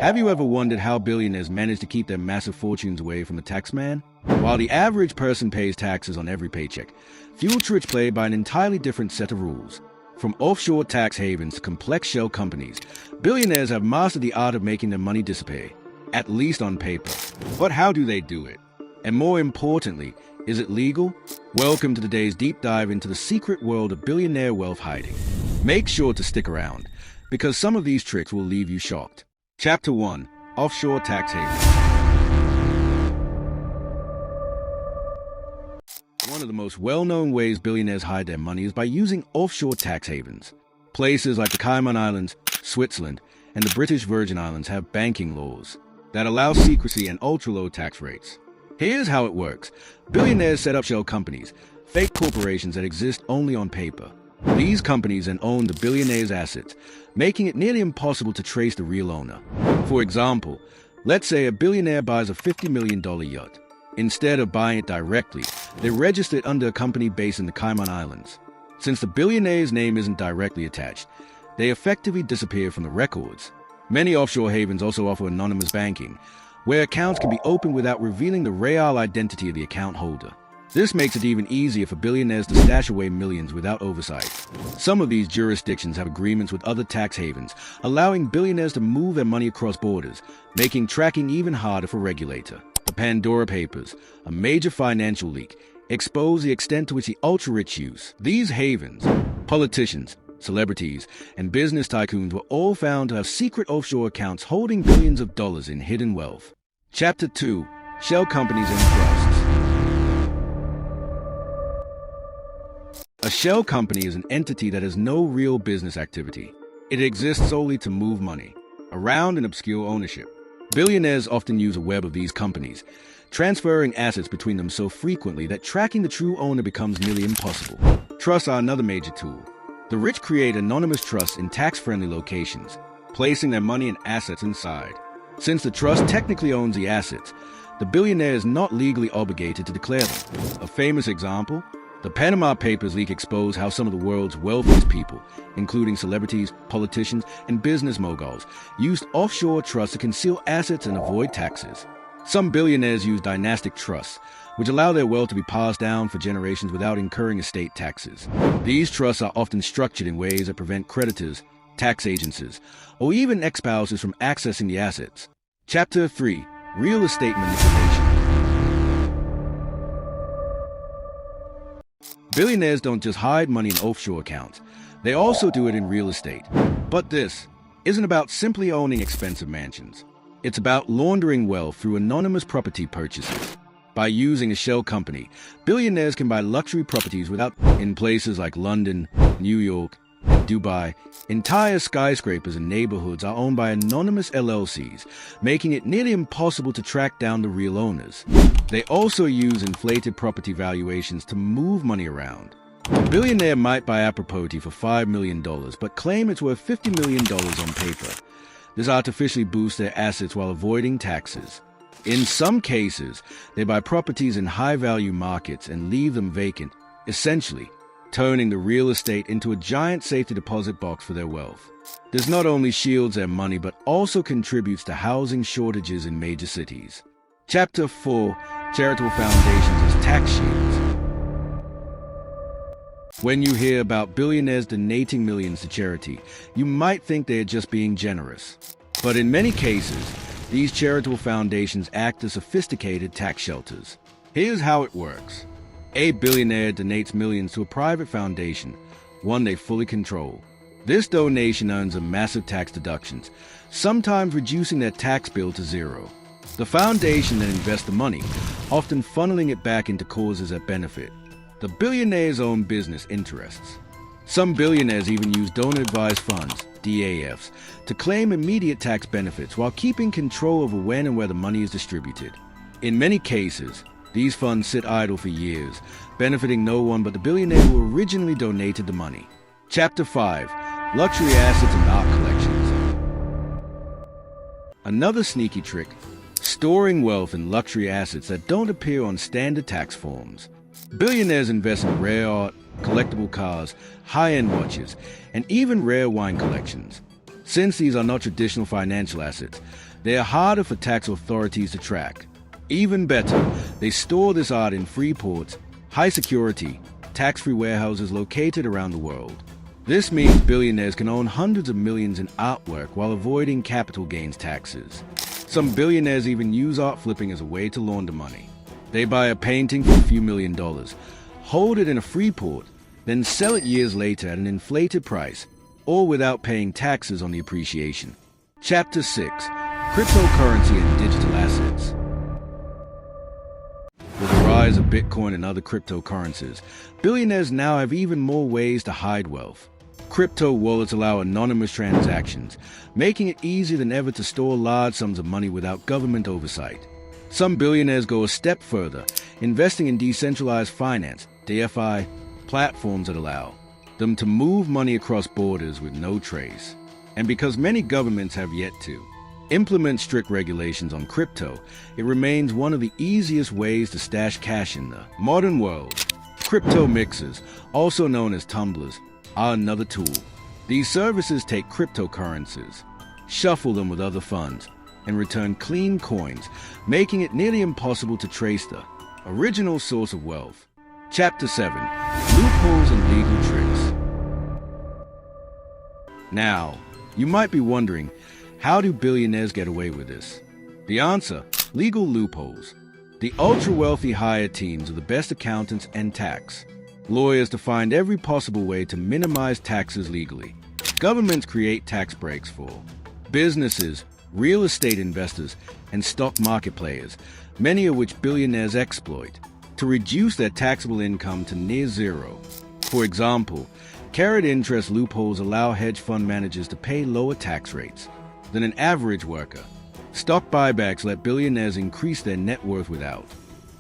Have you ever wondered how billionaires manage to keep their massive fortunes away from the taxman? While the average person pays taxes on every paycheck, few ultra-rich play by an entirely different set of rules. From offshore tax havens to complex shell companies, billionaires have mastered the art of making their money disappear, at least on paper. But how do they do it? And more importantly, is it legal? Welcome to today's deep dive into the secret world of billionaire wealth hiding. Make sure to stick around, because some of these tricks will leave you shocked. Chapter 1. Offshore Tax Havens. One of the most well-known ways billionaires hide their money is by using offshore tax havens. Places like the Cayman Islands, Switzerland, and the British Virgin Islands have banking laws that allow secrecy and ultra-low tax rates. Here's how it works. Billionaires set up shell companies, fake corporations that exist only on paper. These companies then own the billionaire's assets, making it nearly impossible to trace the real owner. For example, let's say a billionaire buys a $50 million yacht. Instead of buying it directly, they register it under a company based in the Cayman Islands. Since the billionaire's name isn't directly attached, they effectively disappear from the records. Many offshore havens also offer anonymous banking, where accounts can be opened without revealing the real identity of the account holder. This makes it even easier for billionaires to stash away millions without oversight. Some of these jurisdictions have agreements with other tax havens, allowing billionaires to move their money across borders, making tracking even harder for regulators. The Pandora Papers, a major financial leak, exposed the extent to which the ultra-rich use these havens. Politicians, celebrities, and business tycoons were all found to have secret offshore accounts holding billions of dollars in hidden wealth. Chapter 2. Shell Companies and Trusts. A shell company is an entity that has no real business activity. It exists solely to move money around in obscure ownership. Billionaires often use a web of these companies, transferring assets between them so frequently that tracking the true owner becomes nearly impossible. Trusts are another major tool. The rich create anonymous trusts in tax-friendly locations, placing their money and assets inside. Since the trust technically owns the assets, the billionaire is not legally obligated to declare them. A famous example: the Panama Papers leak exposed how some of the world's wealthiest people, including celebrities, politicians, and business moguls, used offshore trusts to conceal assets and avoid taxes. Some billionaires use dynastic trusts, which allow their wealth to be passed down for generations without incurring estate taxes. These trusts are often structured in ways that prevent creditors, tax agencies, or even ex-spouses from accessing the assets. Chapter 3. Real Estate Manipulation. Billionaires don't just hide money in offshore accounts, they also do it in real estate. But this isn't about simply owning expensive mansions. It's about laundering wealth through anonymous property purchases. By using a shell company, billionaires can buy luxury properties in places like London, New York, and Dubai. Entire skyscrapers and neighborhoods are owned by anonymous LLCs, making it nearly impossible to track down the real owners. They also use inflated property valuations to move money around. A billionaire might buy a property for $5 million, but claim it's worth $50 million on paper. This artificially boosts their assets while avoiding taxes. In some cases, they buy properties in high-value markets and leave them vacant, essentially turning the real estate into a giant safety deposit box for their wealth. This not only shields their money, but also contributes to housing shortages in major cities. Chapter 4. Charitable Foundations as Tax Shields. When you hear about billionaires donating millions to charity, you might think they are just being generous. But in many cases, these charitable foundations act as sophisticated tax shelters. Here's how it works. A billionaire donates millions to a private foundation, one they fully control. This donation earns them massive tax deductions, sometimes reducing their tax bill to zero. The foundation then invests the money, often funneling it back into causes that benefit the billionaire's own business interests. Some billionaires even use donor-advised funds, DAFs, to claim immediate tax benefits while keeping control over when and where the money is distributed. In many cases, these funds sit idle for years, benefiting no one but the billionaire who originally donated the money. Chapter 5. Luxury Assets and Art Collections. Another sneaky trick: storing wealth in luxury assets that don't appear on standard tax forms. Billionaires invest in rare art, collectible cars, high-end watches, and even rare wine collections. Since these are not traditional financial assets, they are harder for tax authorities to track. Even better, they store this art in free ports, high-security, tax-free warehouses located around the world. This means billionaires can own hundreds of millions in artwork while avoiding capital gains taxes. Some billionaires even use art flipping as a way to launder money. They buy a painting for a few $1,000,000, hold it in a free port, then sell it years later at an inflated price, all without paying taxes on the appreciation. Chapter 6: Cryptocurrency and Digital Assets. With the rise of Bitcoin and other cryptocurrencies, billionaires now have even more ways to hide wealth. Crypto wallets allow anonymous transactions, making it easier than ever to store large sums of money without government oversight. Some billionaires go a step further, investing in decentralized finance, DeFi, platforms that allow them to move money across borders with no trace. And because many governments have yet to implement strict regulations on crypto, it remains one of the easiest ways to stash cash in the modern world. Crypto mixers, also known as tumblers, are another tool. These services take cryptocurrencies, shuffle them with other funds, and return clean coins, making it nearly impossible to trace the original source of wealth. Chapter 7: Loopholes and Legal Tricks. Now, you might be wondering, how do billionaires get away with this? The answer: legal loopholes. The ultra-wealthy hire teams of the best accountants and tax lawyers to find every possible way to minimize taxes legally. Governments create tax breaks for businesses, real estate investors, and stock market players, many of which billionaires exploit, to reduce their taxable income to near zero. For example, carried interest loopholes allow hedge fund managers to pay lower tax rates than an average worker. Stock buybacks let billionaires increase their net worth without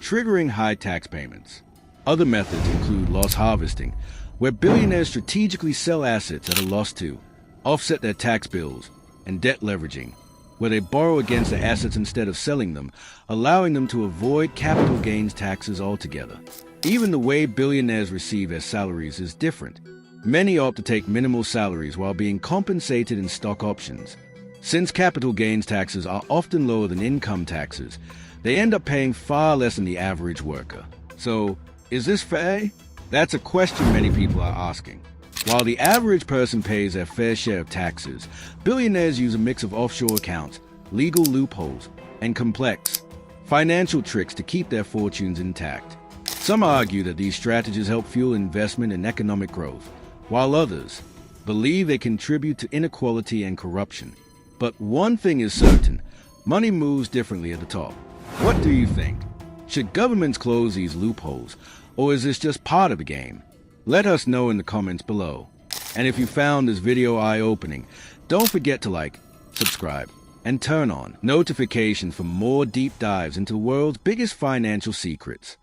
triggering high tax payments. Other methods include loss harvesting, where billionaires strategically sell assets at a loss to offset their tax bills, and debt leveraging, where they borrow against their assets instead of selling them, allowing them to avoid capital gains taxes altogether. Even the way billionaires receive their salaries is different. Many opt to take minimal salaries while being compensated in stock options. Since capital gains taxes are often lower than income taxes, they end up paying far less than the average worker. So, is this fair? That's a question many people are asking. While the average person pays their fair share of taxes, billionaires use a mix of offshore accounts, legal loopholes, and complex financial tricks to keep their fortunes intact. Some argue that these strategies help fuel investment and economic growth, while others believe they contribute to inequality and corruption. But one thing is certain: money moves differently at the top. What do you think? Should governments close these loopholes, or is this just part of the game? Let us know in the comments below. And if you found this video eye-opening, don't forget to like, subscribe, and turn on notifications for more deep dives into the world's biggest financial secrets.